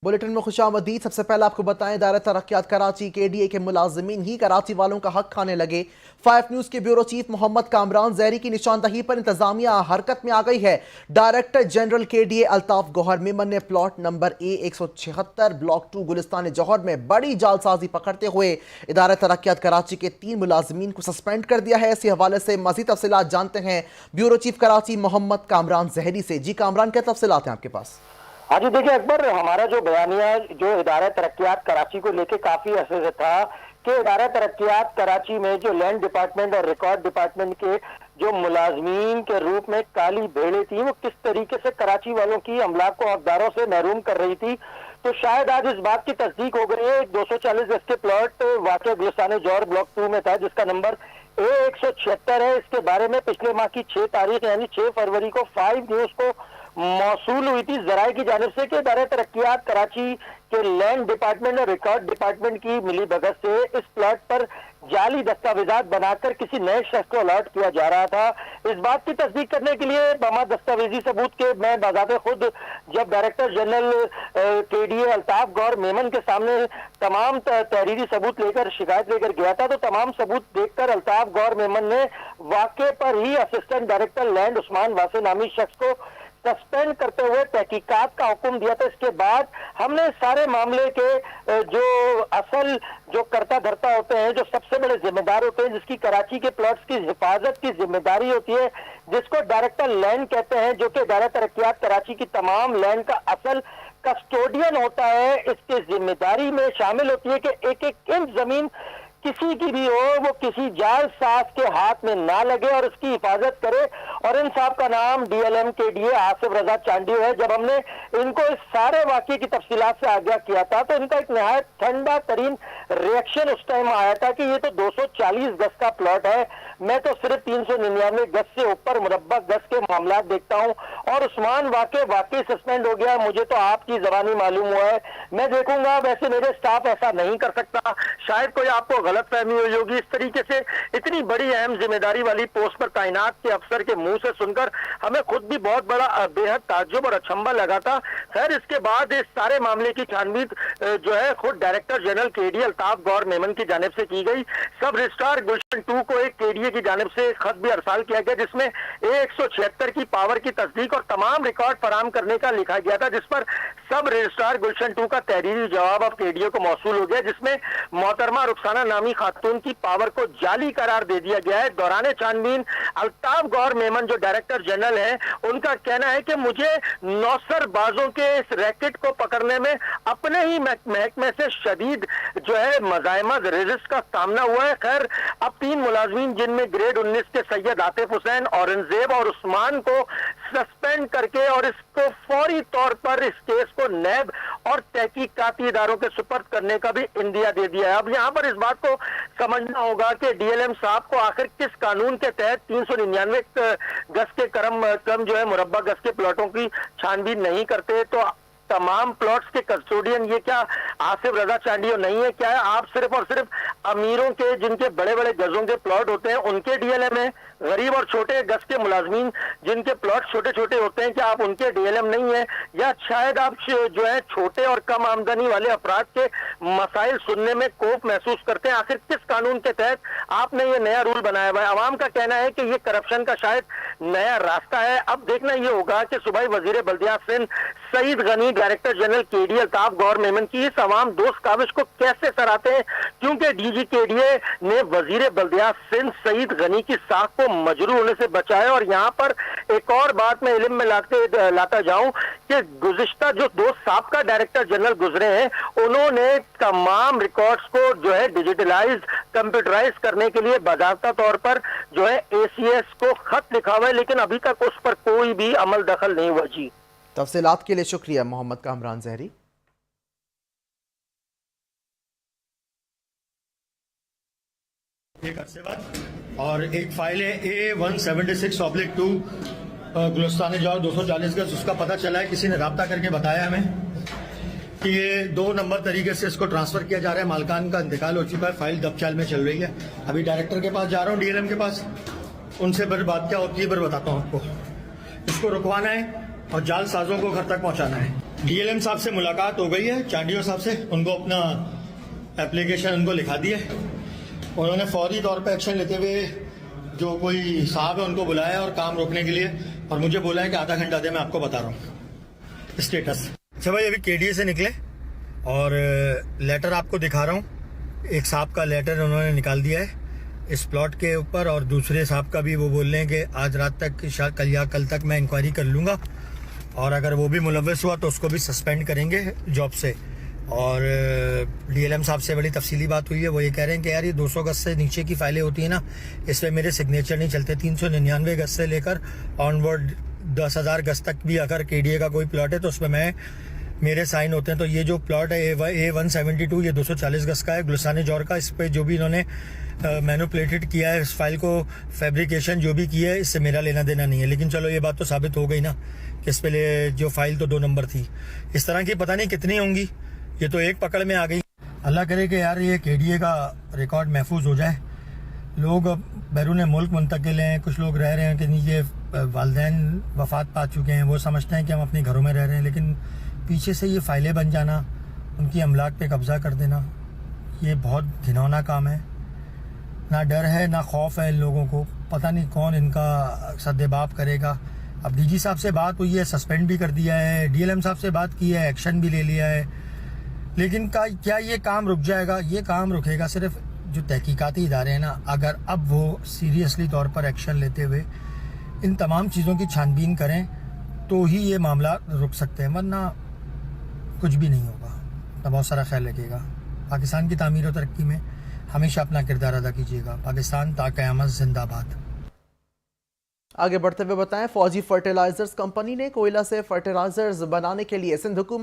Bulletin में खुशामदीद। सबसे पहले आपको बताएं, इदारा तरक्यात कराची KDA के मुलाजिमीन ही कराची वालों का हक खाने लगे। 5 न्यूज के ब्यूरो चीफ मोहम्मद कामरान जहरी की निशानदही पर इंतजामिया हरकत में आ गई है। Director general KDA Altaf Gauhar Memon ने plot number A176 block 2 Gulistan Jauhar में बड़ी जालसाजी पकड़ते हुए इदारा तरक्यात कराची के 3 मुलाजिमीन को सस्पेंड कर दिया है। इसी हवाले से मजीद तफसीलात जानते हैं ब्यूरो चीफ कराची मोहम्मद कामरान जहरी से। जी कामरान, क्या तफसीलात हैं आपके पास? हाँ जी, देखिए अकबर, हमारा जो बयानिया जो इदारा तरक्यात कराची को लेके काफी अरसे से था कि इदारा तरक्यात कराची में जो लैंड डिपार्टमेंट और रिकॉर्ड डिपार्टमेंट के जो मुलाजमीन के रूप में काली भेड़ें थी, वो किस तरीके से कराची वालों की अमलाक को हकदारों से महरूम कर रही थी। तो शायद आज इस बात की तस्दीक हो गई है। 240 गज के प्लॉट वाकई गुलिस्तान जौहर ब्लॉक 2 में था, जिसका नंबर A176 है। इसके बारे में पिछले माह की 6 तारीख यानी 6 फरवरी को 5 न्यूज को मौसूल हुई थी जराये की जानिब से कि इदारा तरक्यात कराची के लैंड डिपार्टमेंट और रिकॉर्ड डिपार्टमेंट की मिली भगत से इस प्लॉट पर जाली दस्तावेजात बनाकर किसी नए शख्स को अलॉट किया जा रहा था। इस बात की तस्दीक करने के लिए बमा दस्तावेजी सबूत के मैं बाज़ाते खुद जब director general KDA Altaf Gauhar Memon के सामने तमाम तहरीरी सबूत लेकर शिकायत लेकर गया था, तो तमाम सबूत देखकर अल्ताफ गौहर मेमन ने वाक़े पर ही असिस्टेंट डायरेक्टर लैंड उस्मान वासे नामी शख्स को सस्पेंड करते हुए तहकीकात का हुक्म दिया था। इसके बाद हमने सारे मामले के जो असल जो करता धरता होते हैं, जो सबसे बड़े जिम्मेदार होते हैं, जिसकी कराची के प्लॉट्स की हिफाजत की जिम्मेदारी होती है, जिसको डायरेक्टर लैंड कहते हैं, जो कि इदारा तरक्यात कराची की तमाम लैंड का असल कस्टोडियन होता है, इसकी जिम्मेदारी में शामिल होती है कि एक एक इंच जमीन किसी की भी हो वो किसी जाल साज के हाथ में ना लगे और उसकी हिफाजत करे। और इन साहब का नाम DLM KDA आसिफ रजा चांडियो है। जब हमने इनको इस सारे वाकये की तफसीलात से आगाह किया था, तो इनका एक नहायत ठंडा तरीन रिएक्शन उस टाइम आया था कि ये तो 240 गज का प्लॉट है, मैं तो सिर्फ 399 गज से ऊपर मुरब्बा गज के मामला देखता हूँ, और उस्मान वाकई सस्पेंड हो गया। मुझे तो आपकी जबानी मालूम हुआ है, मैं देखूंगा, वैसे मेरे स्टाफ ऐसा नहीं कर सकता। शायद कोई आपको गलत फहमी हुई होगी। इस तरीके से इतनी बड़ी अहम जिम्मेदारी वाली पोस्ट पर तैनात के अफसर के मुंह से सुनकर हमें खुद भी बहुत बड़ा बेहद ताज्जुब और अचंभा लगा था। खैर, इसके बाद इस सारे मामले की छानबीन जो है खुद director general KDA Altaf Gauhar Memon की जानिब से की गई। सब रजिस्ट्रार गुलशन 2 को एक KDA की जानिब से खत भी अरसाल किया गया, जिसमें A176 की पावर की तस्दीक और तमाम रिकॉर्ड फराम करने का लिखा गया था, जिस पर सब रजिस्ट्रार गुलशन 2 का तहरीरी जवाब अब KDA को मौसूल हो गया, जिसमें मोहतरमा रुखसाना नामी खातून की पावर को जाली करार दे दिया गया है। दौरान छानबीन अल्ताफ गौहर मेमन जो डायरेक्टर जनरल है, उनका कहना है कि मुझे नौसरबाजों के इस रैकेट को पकड़ने में अपने ही महकमे से शदीद जो है मज़ायमत रेजिस्ट का सामना हुआ है। खैर, अब 3 मुलाजमीन जिनमें ग्रेड 19 के सैयद आतिफ हुसैन, औरंगजेब और उस्मान को सस्पेंड करके और इसको फौरी तौर पर इस केस को नैब और तहकीकाती इदारों के सुपर्द करने का भी इंदिया दे दिया है। अब यहाँ पर इस बात को समझना होगा कि DLM साहब को आखिर किस कानून के तहत 399 गज के क्रम जो है मुरब्बा गज के प्लॉटों की छानबीन नहीं करते। तो तमाम प्लॉट्स के कस्टोडियन ये क्या आसिफ रजा चांडियो नहीं है? क्या है आप सिर्फ और सिर्फ अमीरों के जिनके बड़े बड़े गजों के प्लॉट होते हैं उनके DLM है? गरीब और छोटे गज के मुलाजमीन जिनके प्लॉट छोटे छोटे होते हैं, क्या आप उनके DLM नहीं है? या शायद आप जो है छोटे और कम आमदनी वाले अफराद के मसाइल सुनने में कोफ महसूस करते हैं? आखिर किस कानून के तहत आपने ये नया रूल बनाया हुआ है? अवाम का कहना है कि ये करप्शन का शायद नया रास्ता है। अब देखना ये होगा कि सूबाई वजीर बल्दियात Sindh Saeed Ghani director general KDA Altaf Gauhar Memon की इस अवाम दोस्त काविश को कैसे सराहते हैं, क्योंकि DG KDA ने वजीर बल्दियात सिंध सईद गनी की साख को मजरू होने से बचाया। और यहाँ पर एक और बात मैं इल्म में लाता जाऊं कि गुज़िश्ता जो 2 साबका डायरेक्टर जनरल गुजरे हैं, उन्होंने तमाम रिकॉर्ड्स को जो है डिजिटलाइज कंप्यूटराइज करने के लिए बाकायदा तौर पर जो है ACS को खत लिखा हुआ है, लेकिन अभी तक उस पर कोई भी अमल दखल नहीं हुआ। जी, तफसीलात के लिए शुक्रिया मोहम्मद कामरान जहरी। एक अरसे बाद और एक फाइल है A176/2 गुलिस्तान जौहर 240 गज, उसका पता चला है, किसी ने रब्ता करके बताया हमें कि ये 2 नंबर तरीके से इसको ट्रांसफर किया जा रहा है। मालकान का इंतकाल हो चुका है, फाइल दबचाल में चल रही है। अभी डायरेक्टर के पास जा रहा हूँ, DLM के पास, उनसे फिर बात क्या होती है फिर बताता हूँ आपको। इसको रुकवाना है और जाल साजों को घर तक पहुँचाना है। डीएलएम साहब से मुलाकात हो गई है, चांडियो साहब से। उनको अपना एप्लीकेशन उनको लिखा दिया है। उन्होंने फौरी तौर पे एक्शन लेते हुए जो कोई साहब है उनको बुलाया और काम रोकने के लिए, और मुझे बोला है कि आधा घंटा दे, मैं आपको बता रहा हूँ स्टेटस। अच्छा भाई, अभी केडीए से निकले और लेटर आपको दिखा रहा हूँ। एक साहब का लेटर उन्होंने निकाल दिया है इस प्लॉट के ऊपर, और दूसरे साहब का भी वो बोल रहे हैं कि आज रात तक, शायद कल या कल तक मैं इंक्वायरी कर लूँगा, और अगर वो भी मुलव्वस हुआ तो उसको भी सस्पेंड करेंगे जॉब से। और डीएलएम साहब से बड़ी तफसीली बात हुई है। वो ये कह रहे हैं कि यार ये 200 गज से नीचे की फाइलें होती है ना, इसमें मेरे सिग्नेचर नहीं चलते। 399 गज से लेकर ऑनवर्ड 10,000 गज तक भी अगर केडीए का कोई प्लॉट है तो उसमें मेरे साइन होते हैं। तो ये जो प्लॉट है A172, ये 240 गज का है, गुलस्तान जौहर का। इस पर जो भी इन्होंने मैनिपुलेटेड किया है, इस फाइल को फैब्रिकेशन जो भी की है, इससे मेरा लेना देना नहीं है। लेकिन चलो ये बात तो साबित हो गई ना कि इस पे जो फाइल तो 2 नंबर थी। इस तरह की पता नहीं कितनी होंगी, ये तो एक पकड़ में आ गई। अल्लाह करे कि यार ये केडीए का रिकॉर्ड महफूज हो जाए। लोग अब बैरून मुल्क मुंतकिल हैं, कुछ लोग रह रहे हैं कि नीचे वालिदैन वफात पा चुके हैं, वो समझते हैं कि हम अपने घरों में रह रहे हैं, लेकिन पीछे से ये फाइलें बन जाना, उनकी अमलाक पे कब्जा कर देना, ये बहुत घिनौना काम है। ना डर है ना खौफ है इन लोगों को, पता नहीं कौन इनका सद्देबाप करेगा। अब डीजी साहब से बात हुई है, सस्पेंड भी कर दिया है, डीएलएम साहब से बात की है, एक्शन भी ले लिया है, लेकिन क्या ये काम रुक जाएगा? ये काम रुकेगा सिर्फ जो तहकीकाती इदारे हैं ना, अगर अब वो सीरियसली तौर पर एक्शन लेते हुए इन तमाम चीज़ों की छानबीन करें तो ही ये मामला रुक सकते हैं, वरना कुछ भी नहीं होगा। तो बहुत सारा ख्याल रखिएगा। पाकिस्तान की तामीर और तरक्की में हमेशा अपना किरदार अदा कीजिएगा। पाकिस्तान ता क़यामत जिंदाबाद। आगे बढ़ते हुए बताएं, फौजी फर्टिलाइजर्स कंपनी ने कोयला से फर्टिलाइजर्स बनाने के लिए सिंध हुकूमत